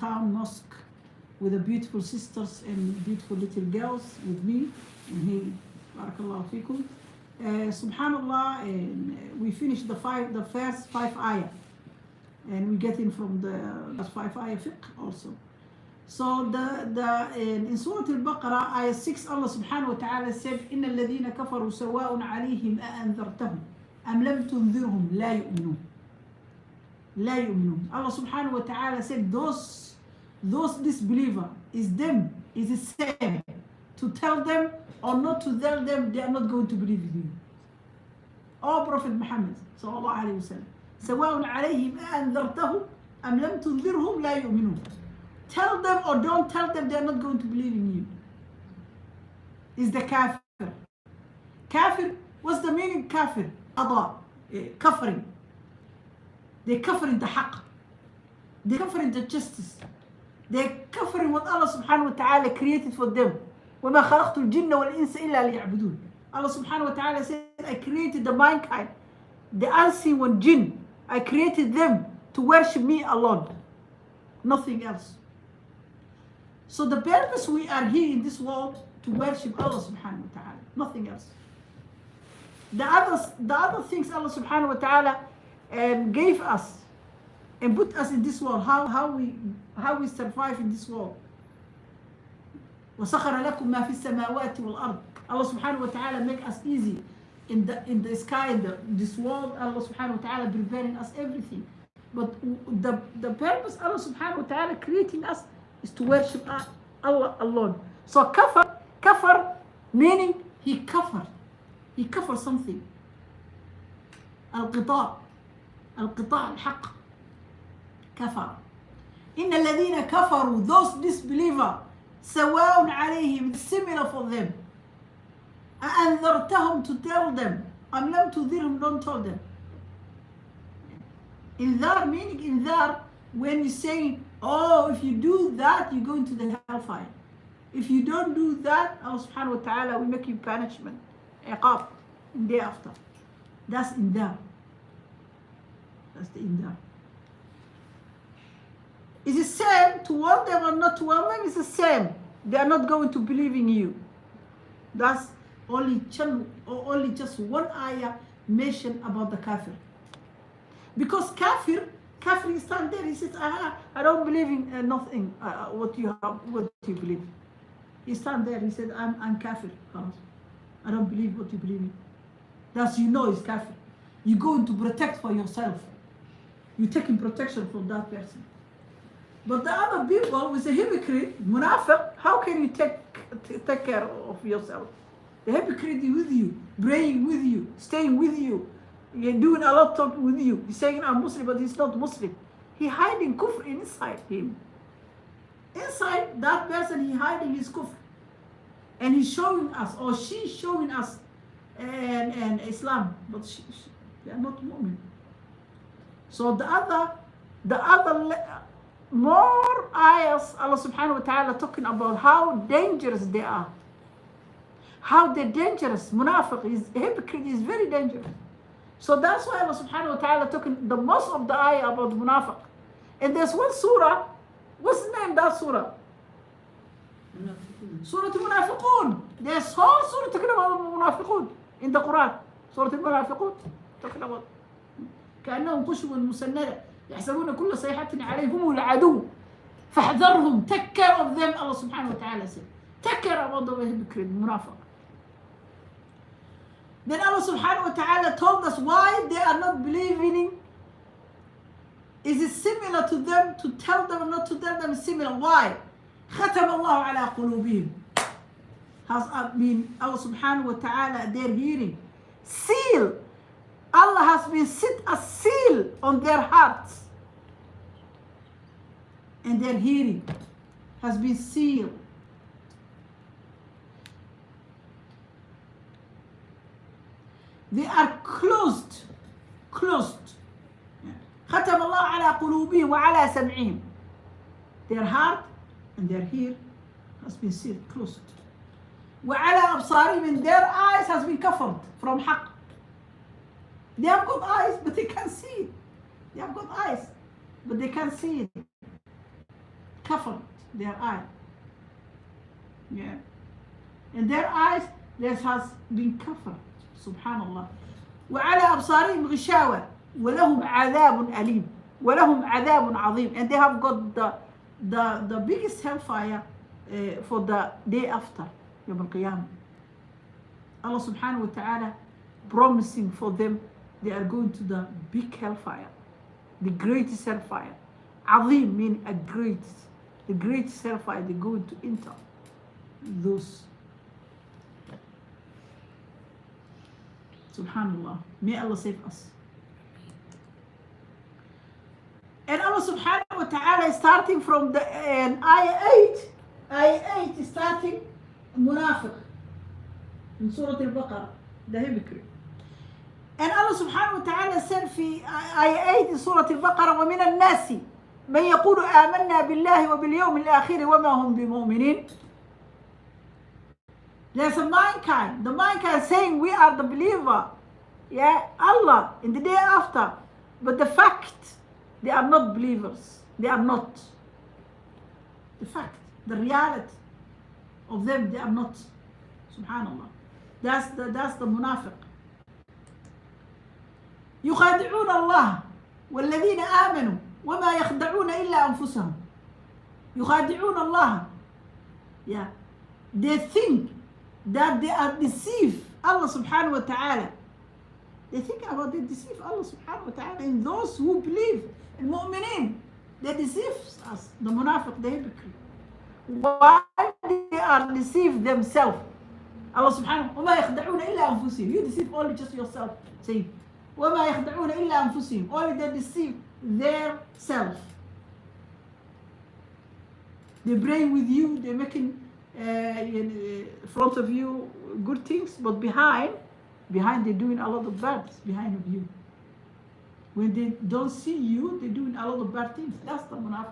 town mosque with the beautiful sisters and beautiful little girls with me. And he, barakallahu fikum. Subhanallah, and we finished the first five ayah. And we get in from the five ayah fiqh also. So in Surah Al-Baqarah, ayah 6, Allah subhanahu wa ta'ala said, إِنَّ الَّذِينَ كَفَرُوا سَوَاءٌ عَلَيْهِمْ أَأَنذَرْتَهُمْ أَمْ لَمْ تُنذِرْهُمْ لَا يُؤْمِنُونَ. لا يؤمنون. Allah subhanahu wa ta'ala said, those disbeliever is them, is the same. To tell them or not to tell them, they are not going to believe in you. Oh Prophet Muhammad sallallahu alayhi wa sallam. سواء عليهم أأنذرتهم أم لم تنذرهم لا يؤمنون. Tell them or don't tell them, they are not going to believe in you. Is the kafir. Kafir, what's the meaning kafir? Qada, kafiring. They're covering the haqq. They're covering the justice. They're covering what Allah subhanahu wa ta'ala created for them. وَمَا خَلَقْتُ الْجِنَّ وَالْإِنسَ إِلَّا لِيَعْبُدُونَ. Allah subhanahu wa ta'ala said, I created the mankind, the unseen one, jinn. I created them to worship me alone. Nothing else. So the purpose we are here in this world to worship Allah subhanahu wa ta'ala. Nothing else. The other things Allah subhanahu wa ta'ala gave us and put us in this world, how we survive in this world. وَسَخَرَ لَكُم مَا فِي السَّمَاوَاتِ وَالْأَرْضِ. Allah subhanahu wa ta'ala make us easy in the sky, in this world. Allah subhanahu wa ta'ala preparing us everything. But the purpose Allah subhanahu wa ta'ala creating us is to worship Allah alone. So kafar meaning he covered something. القطاع الحق كفر. إن الذين كفروا, those disbeliever, سواء عليهم, similar for them. أأنذرتهم, to tell them, أم لم تنذرهم, don't tell them. Inzar meaning inzar, when you say, oh, if you do that, you go into the hellfire. If you don't do that, Allah subhanahu wa ta'ala will make you punishment, iqab, in day after. That's inzar. That's the inzar. Is it same to warn them or not to warn them? It's the same. They are not going to believe in you. That's only just one ayah mentioned about the kafir. Because kafir stand there. He says, I don't believe in nothing. What you believe. He stand there. He said, I'm kafir. I don't believe what you believe in. That's is kafir. You go to protect for yourself. You're taking protection from that person. But the other people with a hypocrite, munafiq, how can you take care of yourself? The hypocrite is with you, praying with you, staying with you, doing a lot of with you. He's saying I'm Muslim, but he's not Muslim. He hiding kufr inside him. Inside that person, he hiding his kufr. And he's showing us, or she's showing us, and Islam, but they are not mu'min. So the other more ayahs, Allah subhanahu wa ta'ala talking about how dangerous they are. How they're dangerous. Munafiq is, hypocrite is very dangerous. So that's why Allah subhanahu wa ta'ala talking the most of the ayah about munafiq. And there's one surah, what's the name of that surah? Surah al-Munafiqun. There's whole surah talking about munafiqun in the Quran. Surah al-Munafiqun talking about كأنهم خشب مسندة يحسبون كل صيحة عليهم العدو فاحذرهم. Take care of them, Allah subhanahu wa ta'ala said. Take care about the hypocrite, munafiq. Then Allah subhanahu wa ta'ala told us why they are not believing. Is it similar to them? To tell them or not to tell them is similar. Why? ختم الله على قلوبهم. Has been Allah subhanahu wa ta'ala, their hearing. Seal. Allah has been set a seal on their hearts. And their hearing has been sealed. They are closed. ختم الله على قلوبهم وعلى سمعهم. Their heart and their ear has been sealed, closed. وعلى أبصارهم, and their eyes has been covered from حق. They have got eyes, but they can't see it. They have got eyes, but they can't see it. covered, their eye. Yeah. And their eyes, that has been covered. Subhanallah. وعلى أبصارهم غشاوة ولهم عذاب أليم ولهم عذاب عظيم. And they have got the biggest hellfire for the day after يوم القيامة. Allah subhanahu wa ta'ala promising for them they are going to the big hellfire, the greatest hellfire. عظيم mean a great, the greatest hellfire they're going to enter. Those. Subhanallah. May Allah save us. And Allah subhanahu wa ta'ala is starting from the ayah 8. Ayah 8 is starting Munafiq in Surah Al-Baqarah, the hypocrite. And Allah subhanahu wa ta'ala said في ayah 8 in Surah Al-Baqarah وَمِنَ النَّاسِ مَنْ يَقُولُ آمَنَّا بِاللَّهِ وَبِالْيَوْمِ الْآخِرِ وَمَا هُمْ بِمُؤْمِنِينَ. There's a mankind, the mankind saying we are the believer, yeah, Allah, in the day after. But the fact, they are not believers. They are not. The fact, the reality of them, they are not. Subhanallah. That's the munafiq. يخادعون الله والذين آمنوا وما يخدعون إلا أنفسهم. يخادعون الله. Yeah. They think that they are deceive Allah subhanahu wa ta'ala. They think about they deceive Allah subhanahu wa ta'ala in those who believe in mu'mineen. They deceive us, the munafiq, the hypocrite. Why they are deceive themselves? Allah subhanahu wa ta'ala, وَمَا يَخْدَعُونَ إِلَّا أَنفُسِهِمْ. You deceive only just yourself. Say, وَمَا يَخْدَعُونَ إِلَّا أَنفُسِهِمْ. Only they deceive their self. They bring with you, they're making in front of you good things, but behind they're doing a lot of bad behind of you. When they don't see you, they're doing a lot of bad things. That's the munafiq.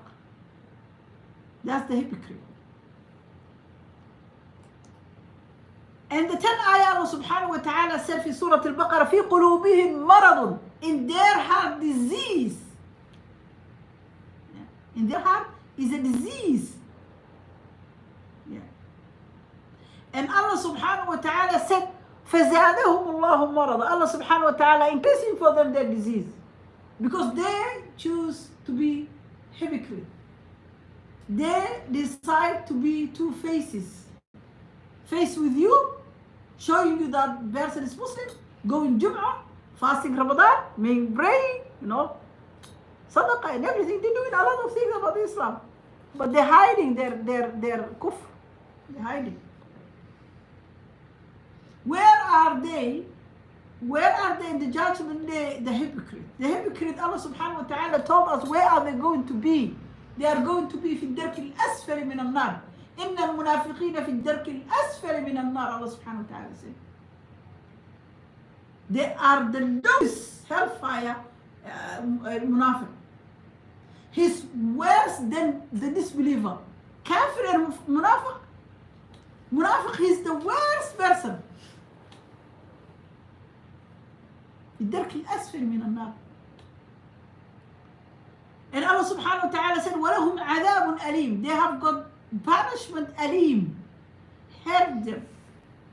That's the hypocrite. And the 10th ayah Allah subhanahu wa ta'ala said in Surah Al-Baqarah, في قلوبهم مرض, in their heart disease. In their heart is a disease. Yeah. And Allah subhanahu wa ta'ala said, فَزَادَهُمُ اللَّهُ مَرَضًا. Allah subhanahu wa ta'ala increasing for them their disease. Because they choose to be hypocrite. They decide to be two faces. Face with you, showing you that person is Muslim, going Jum'ah, fasting Ramadan, being praying, sadaqah and everything. They're doing a lot of things about Islam. But they're hiding their kufr. They're hiding. Where are they? Where are they in the judgment day? The hypocrite. The hypocrite, Allah subhanahu wa ta'ala told us where are they going to be? They are going to be في الدرك الأسفل من النار. إن المنافقين في الدرك الأسفل من النار. Allah subhanahu wa ta'ala said. They are the lowest hellfire munafiq. He's worse than the disbeliever. Kafir and munafiq. Munafiq is the worst person. الدرك الأسفل من النار. And Allah subhanahu wa ta'ala said, وَلَهُمْ عَذَابٌ أَلِيمٌ. They have got punishment أليم. Hurt them.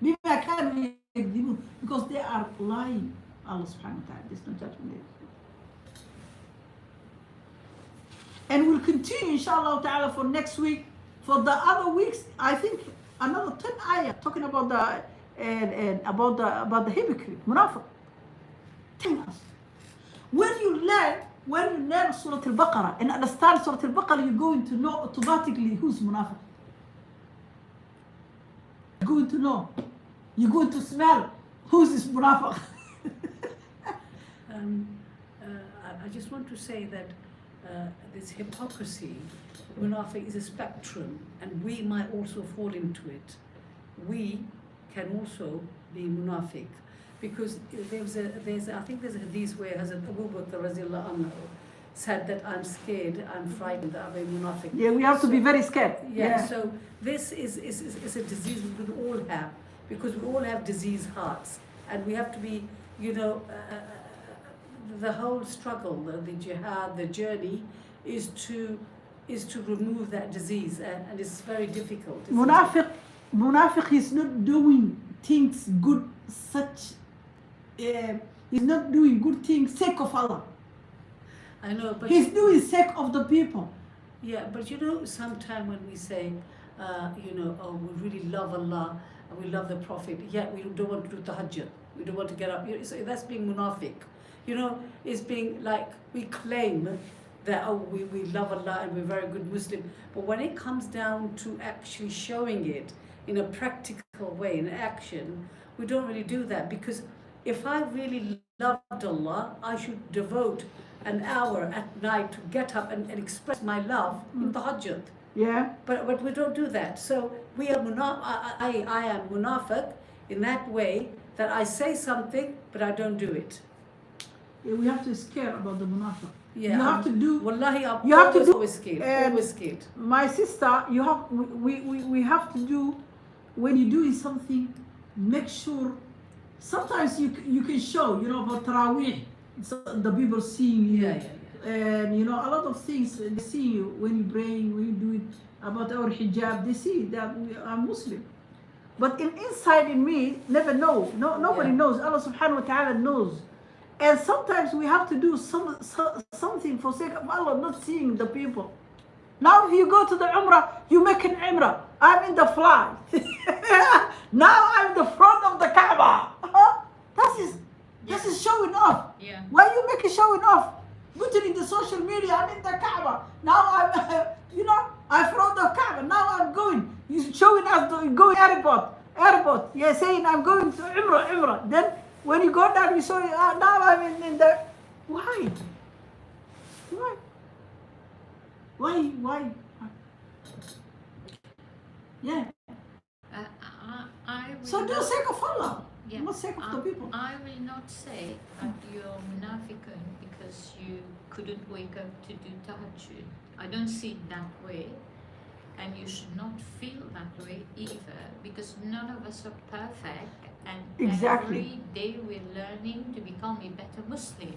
بما كانوا يكذبون. Because they are lying. Allah subhanahu wa ta'ala. There's no judgment there. And we'll continue inshallah ta'ala for next week. For the other weeks, I think another 10 ayah talking about the hypocrite, munafiq. Telling us. When you learn Surah Al-Baqarah and understand Surah Al-Baqarah, you're going to know automatically who's munafiq. You're going to know. You're going to smell who's this munafiq. I just want to say that this hypocrisy, munafiq, is a spectrum, and we might also fall into it. We can also be munafiq. Because I think there's a hadith where Hazrat Abu Bakr radiallahu anhu said that I'm scared, I'm frightened, that I'm a munafiq. Yeah, we have to be very scared. Yeah, so this is a disease we will all have, because we all have diseased hearts, and we have to be, the whole struggle, the jihad, the journey is to is to remove that disease, and it's very difficult. isn't it? Munafiq is not doing things good, such, he's not doing good things sake of Allah. I know, but He's doing sake of the people. yeah, but you know, sometime when we say, oh, we really love Allah and we love the Prophet, yet we don't want to do tahajjud. We don't want to get up. So that's being munafiq. It's being like we claim that, oh, we love Allah and we're very good Muslim. But when it comes down to actually showing it in a practical way, in action, we don't really do that. Because if I really loved Allah, I should devote an hour at night to get up and express my love in tahajjud. Yeah. But we don't do that. So we are I am munafiq in that way, that I say something but I don't do it. Yeah, we have to scare about the munafiq. Yeah, you have to do. Wallahi, I'm You have to do. always scared. Always scared. My sister, you have. We have to do. When you're doing something, make sure. Sometimes you can show. About Taraweeh, so the people seeing you. Yeah. And a lot of things they see you when you praying, when you do it about our hijab. They see that we are Muslim. But inside in me, never know. Nobody knows. Allah Subhanahu wa Taala knows. And sometimes we have to do something for sake of Allah, not seeing the people. Now if you go to the Umrah, you make an Umrah. I'm in the fly. Now I'm the front of the Kaaba. This is showing off. Yeah. Why you make it showing off? Put it in the social media, I'm in the Kaaba. Now I'm, I'm front of Kaaba. Now I'm going. You're showing us going airport. You're saying I'm going to Umrah. Then when you go down, you saw now I'm in the. Why? Yeah. I will So do not, sake of Allah. yeah, Not sake of the people. I will not say that you're munafiqun because you couldn't wake up to do tahajjud. I don't see it that way, and you should not feel that way either, because none of us are perfect, and Exactly. every day we're learning to become a better Muslim.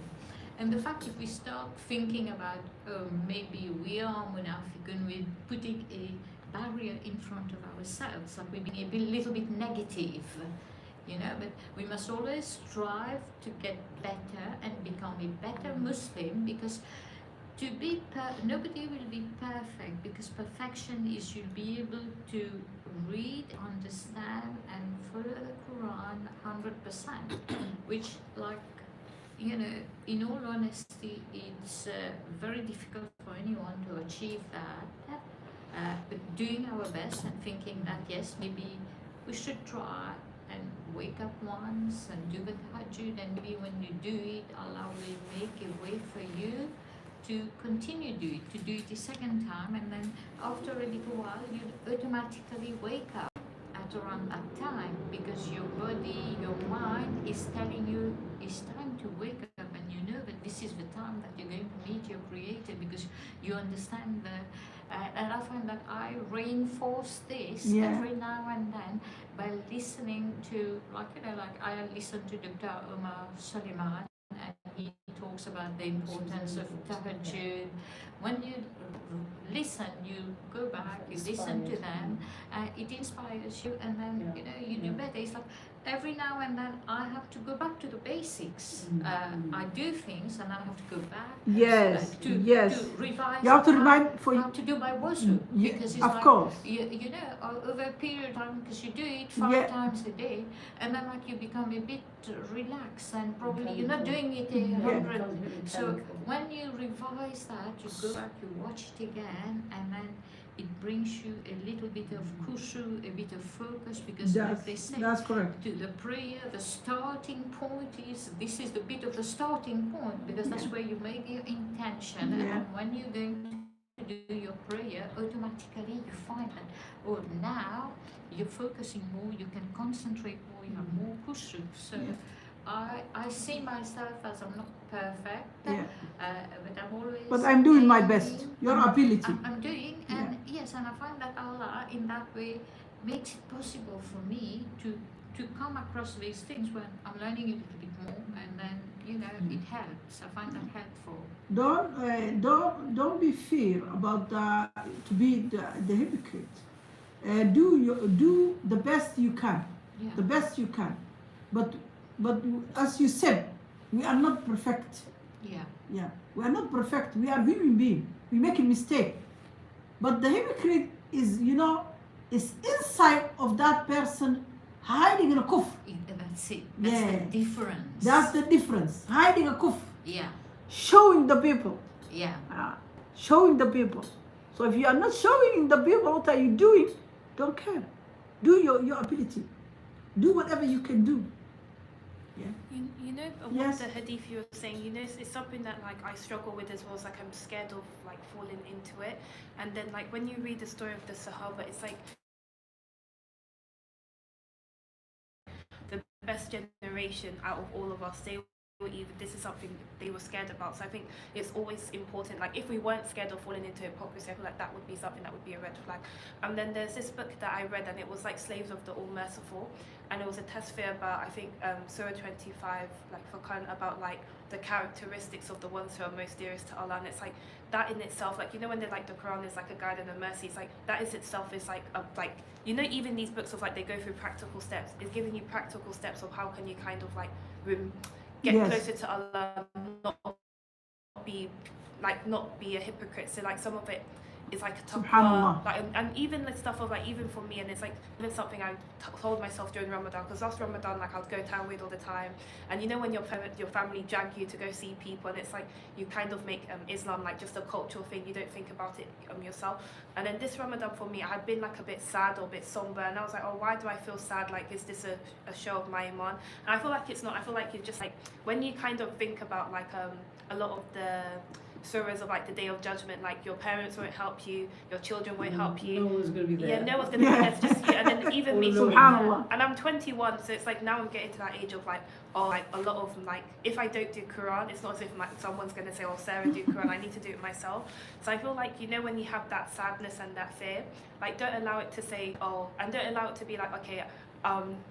And the fact if we start thinking about, oh, maybe we are munafiqun, we're putting a barrier in front of ourselves, like we're being a little bit negative, but we must always strive to get better and become a better Muslim, because nobody will be perfect, because perfection is you'll be able to read, understand and follow the Quran 100%, which in all honesty, it's very difficult for anyone to achieve that. But doing our best and thinking that yes, maybe we should try and wake up once and do the tahajjud, and maybe when you do it, Allah will make a way for you to continue to do it the second time, and then after a little while you automatically wake up at around that time, because your body, your mind is telling you it's time to wake up, and you know that this is the time that you're going to meet your Creator, because you understand and I find that I reinforce this every now and then by listening to, I listen to Dr. Omar Suleiman, and he talks about the importance of tahajjud. When you listen, you go back, you listen to them, it inspires you, and then you do better. It's like every now and then I have to go back to the basics. I do things and I have to go back. Yes, to revise. You have to remind how to do my wuzu, because it's of course. Over a period of time, because you do it 5 times a day, and then you become a bit relaxed, and probably you're not doing it 100. So when you revise that, you go back, you watch it again, and then it brings you a little bit of khushu, a bit of focus, because like they say, that's correct. To the prayer, the starting point this is the bit of the starting point, because that's where you make your intention, and when you're going to do your prayer, automatically you find that, now you're focusing more, you can concentrate more, you have more khushu. So I see myself as I'm not perfect, but I'm always. But I'm doing my best. Your ability. I'm doing, and yes, and I find that Allah, in that way, makes it possible for me to come across these things when I'm learning a little bit more, and then you know, it helps. I find that helpful. Don't be fear about to be the hypocrite. Do the best you can, Yeah. the best you can. But as you said, we are not perfect. Yeah. Yeah, we are not perfect. We are human beings. We make a mistake. But the hypocrite is, is inside of that person, hiding in a kufr. That's it. That's Yeah. the difference. That's the difference. Hiding a kufr. Yeah. Showing the people. Yeah. Showing the people. So if you are not showing the people what are you doing, don't care. Do your ability. Do whatever you can do. Yeah. You know what Yes. the hadith you were saying, it's something that like I struggle with as well. It's like I'm scared of like falling into it. And then like when you read the story of the Sahaba, it's like the best generation out of all of us. They were even, this is something they were scared about. So I think it's always important, like if we weren't scared of falling into hypocrisy, I feel like that would be something that would be a red flag. And then there's this book that I read, and it was like Slaves of the All Merciful, and it was a tasfir about, I think, Surah 25, like Furqan, about like the characteristics of the ones who are most dearest to Allah. And it's like that in itself, like, when they're like the Quran is like a guide and a mercy, it's like that is itself is like a, like, even these books of like they go through practical steps, it's giving you practical steps of how can you kind of like get Yes. closer to Allah, not be a hypocrite. So like some of it is like a Subhanallah. taqwa, like, and even the stuff of like, even for me, and it's like even something I told myself during Ramadan, because last Ramadan, like I'd go Tawheed all the time, and when your family drag you to go see people, and it's like you kind of make Islam like just a cultural thing, you don't think about it yourself. And then this Ramadan for me, I had been like a bit sad or a bit somber, and I was like, oh, why do I feel sad? Like, is this a show of my iman? And I feel like it's not. I feel like you're just like, when you kind of think about like a lot of the surahs of like the Day of Judgment, like your parents won't help you, your children won't help you. No one's going to be there. Yeah, no one's going to be there. It's just you. And then even me, Subhanallah. and I'm 21, so it's like now I'm getting to that age of like, oh, like a lot of like, if I don't do Quran, it's not as if like someone's going to say, oh, Sarah, do Quran. I need to do it myself. So I feel like, when you have that sadness and that fear, like don't allow it to say, oh, and don't allow it to be like, okay,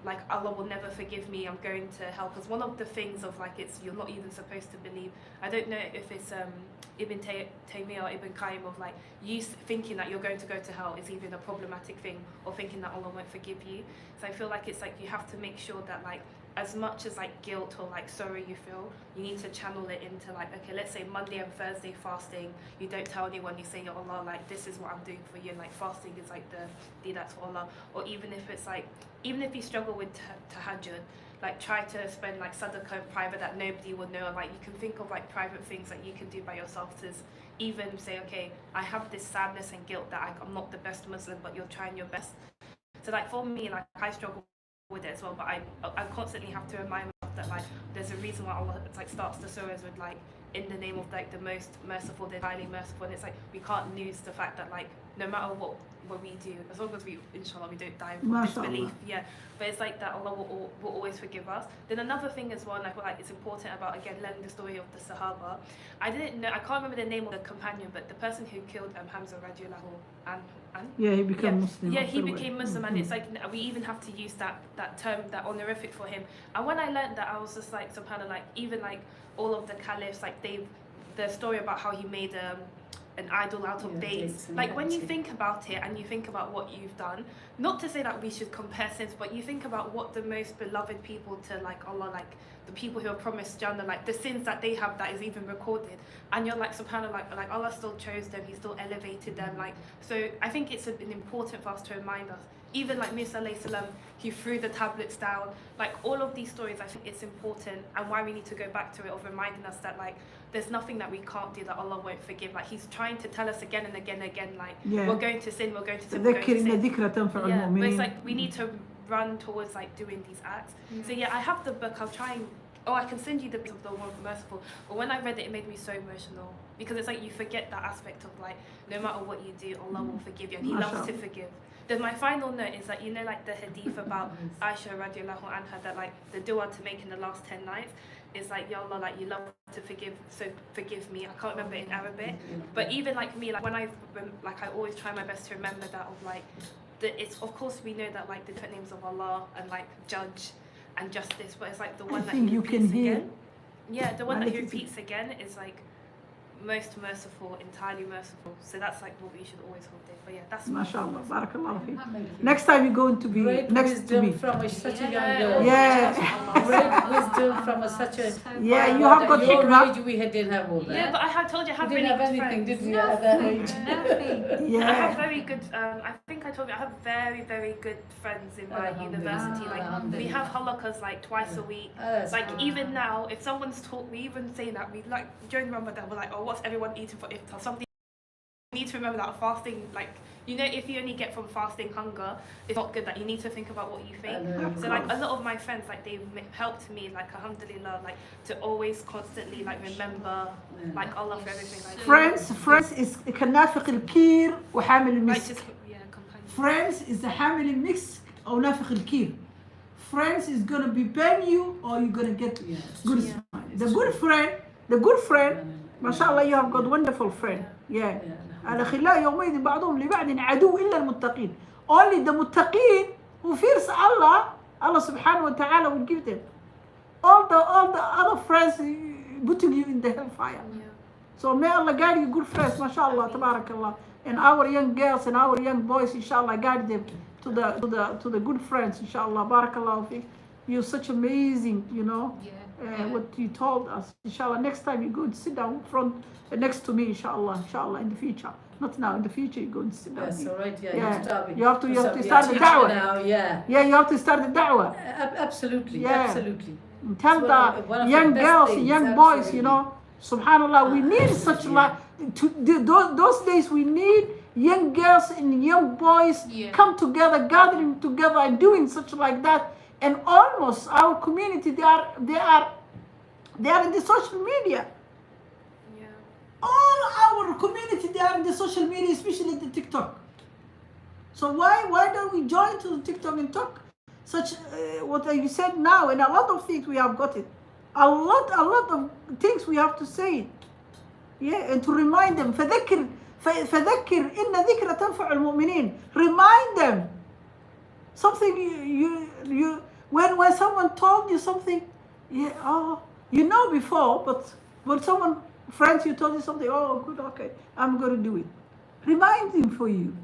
like Allah will never forgive me, I'm going to hell. Because one of the things of like, it's, you're not even supposed to believe, I don't know if it's Ibn Taymiyyah or Ibn Qayyim, of like you thinking that you're going to go to hell is even a problematic thing, or thinking that Allah won't forgive you. So I feel like it's like you have to make sure that like, as much as like guilt or like sorrow you feel, you need to channel it into like, okay, let's say Monday and Thursday fasting, you don't tell anyone, you say, oh Allah, like this is what I'm doing for you, and like fasting is like the that's for Allah. Or even if it's like, even if you struggle with tahajjud, like try to spend like sadaqah in private that nobody will know. Like you can think of like private things that you can do by yourself to even say, okay, I have this sadness and guilt that I'm not the best Muslim, but you're trying your best. So like for me, like I struggle with it as well, but I constantly have to remind myself that like there's a reason why Allah like starts the surahs with like, in the name of like the most merciful, the highly merciful, and it's like we can't lose the fact that like no matter what we do, as long as we, inshallah, we don't die from disbelief, yeah, but it's like that Allah will always forgive us. Then another thing as well, and I feel like it's important about, again, learning the story of the Sahaba. I didn't know, I can't remember the name of the companion, but the person who killed Hamza radiallahu anhu. Yeah, he became Muslim. Yeah, he became Muslim, and it's like we even have to use that term, that honorific for him. And when I learned that, I was just like, subhanAllah, like even like all of the caliphs, like the story about how he made an idol out of dates. Like when you think about it and you think about what you've done, not to say that we should compare sins, but you think about what the most beloved people to like Allah, like the people who are promised Jannah, like the sins that they have that is even recorded, and you're like, subhanAllah, like Allah still chose them, He still elevated them. Like, so I think it's important for us to remind us, even like Musa alayhi salam, he threw the tablets down, like all of these stories, I think it's important, and why we need to go back to it, of reminding us that like there's nothing that we can't do that Allah won't forgive. Like He's trying to tell us again and again and again, like we're going to sin, we're going to sin, we're going to sin. Yeah, but it's like we need to run towards like doing these acts. So yeah, I have the book, I'll try and, I can send you the book of the One Merciful. But when I read it, it made me so emotional, because it's like you forget that aspect of like, no matter what you do, Allah will forgive you, and He loves to forgive. Then my final note is that, like the hadith about Aisha radiallahu anha, that like the dua to make in the last 10 nights is like, Ya Allah, like you love to forgive, so forgive me. I can't remember it in Arabic, but even like me, like when I always try my best to remember that, of like, it's, of course we know that like the different names of Allah and like judge and justice, but it's like the one I that think you can hear. again. Yeah, the one And that it he is- repeats again is like most merciful, entirely merciful. So that's like what we should always hold dear. But yeah, that's MashaAllah, barakallah feek. Mohamed, Next time you're going to be great next to wisdom me. from such a young Yeah. girl. Yeah. Great wisdom from such a. Yeah, you But have got at your hikmah. age, we didn't have all that. Yeah, but I have told you I You have didn't really have good anything, friends. did you, at that age? Nothing. I have Yeah. very good. I think I told you I have very, very good friends in my university. Like we have halakas like twice a week. That's Like good. even now, if someone's taught, we even say that we like during Ramadan, we're like, oh, what's everyone eating for iftar? Something you need to remember that fasting, like you know, if you only get from fasting hunger, it's not good. That you need to think about what you think. So like a lot of my friends, like they've helped me, like alhamdulillah, like to always constantly like remember, like Allah for everything. Like Friends is كنافق الكير وحامل like المسك. just companion. Friends is the حامل المسك أو نافق الكير. Friends is gonna be paying you or you're gonna get Yeah. good. Yeah. The good friend, mashallah, you have got wonderful friend. Yeah. الأخلاء يومئذ بعضهم لبعض عدو إلا المتقين. Only the muttaqin who fears Allah, Allah subhanahu wa ta'ala will give them. All the other friends putting you in the hellfire. Yeah. So may Allah guide you good friends, mashallah, tabarakallah. And our young girls and our young boys, inshallah, guide them to the good friends, inshallah, barakallah fiik. You're such amazing, you know. Yeah. What you told us, inshallah. Next time you go and sit down front next to me, inshallah, in the future. Not now, in the future you go and sit down. That's here. all right. Yeah. Yeah. You have to You have to yeah, start the teach da'wah. now. Yeah. Yeah, you have to start the da'wah. Absolutely. Yeah. Absolutely. And tell It's one the of the young best girls, things, young boys, absolutely. you know, subhanallah, we need such like those days. We need young girls and young boys Yeah. come together, gathering together, and doing such like that. And almost our community, they are in the social media. Yeah. All our community, they are in the social media, especially the TikTok. So why don't we join to the TikTok and talk such what you said now, and a lot of things we have got it. A lot of things we have to say. Yeah, and to remind them. فذكر إن ذكر تنفع المؤمنين. Remind them. Something you when someone told you something, yeah, oh, you know before, but when someone friends you told you something, oh good, okay, I'm going to do it. Remind him for you.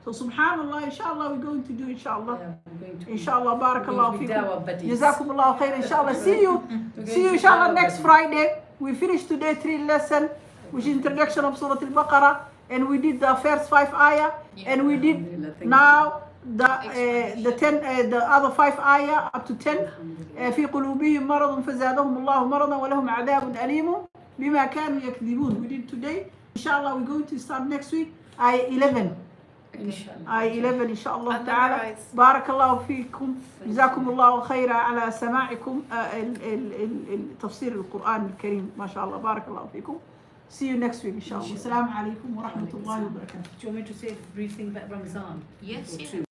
So subhanallah, inshallah, we're going to do inshallah. Yeah, we're going to Inshallah, barakallah be fikum. dawah buddies. Jazakumullah khair, inshallah. See you inshallah next Friday. We finished today 3 lesson, which is introduction of Surah Al-Baqarah, and we did the first 5 ayah, and we did Alhamdulillah, thank now the other 5 ayah up to 10. في قلوبهم مرض فزادهم الله مرضا ولهم عذاب أليم بما كانوا يكذبون. We did today. Inshallah, we're going to start next week. ayah 11. Inshallah. ayah 11 inshallah And ta'ala. memorize. بارك الله فيكم. جزاكم الله خيرا على سماعكم تفسير القرآن الكريم. ما شاء الله. بارك الله فيكم. See you next week inshallah. السلام عليكم ورحمة الله وبركاته. Do you want me to say a brief thing about Ramazan? Yes, Or yes. two?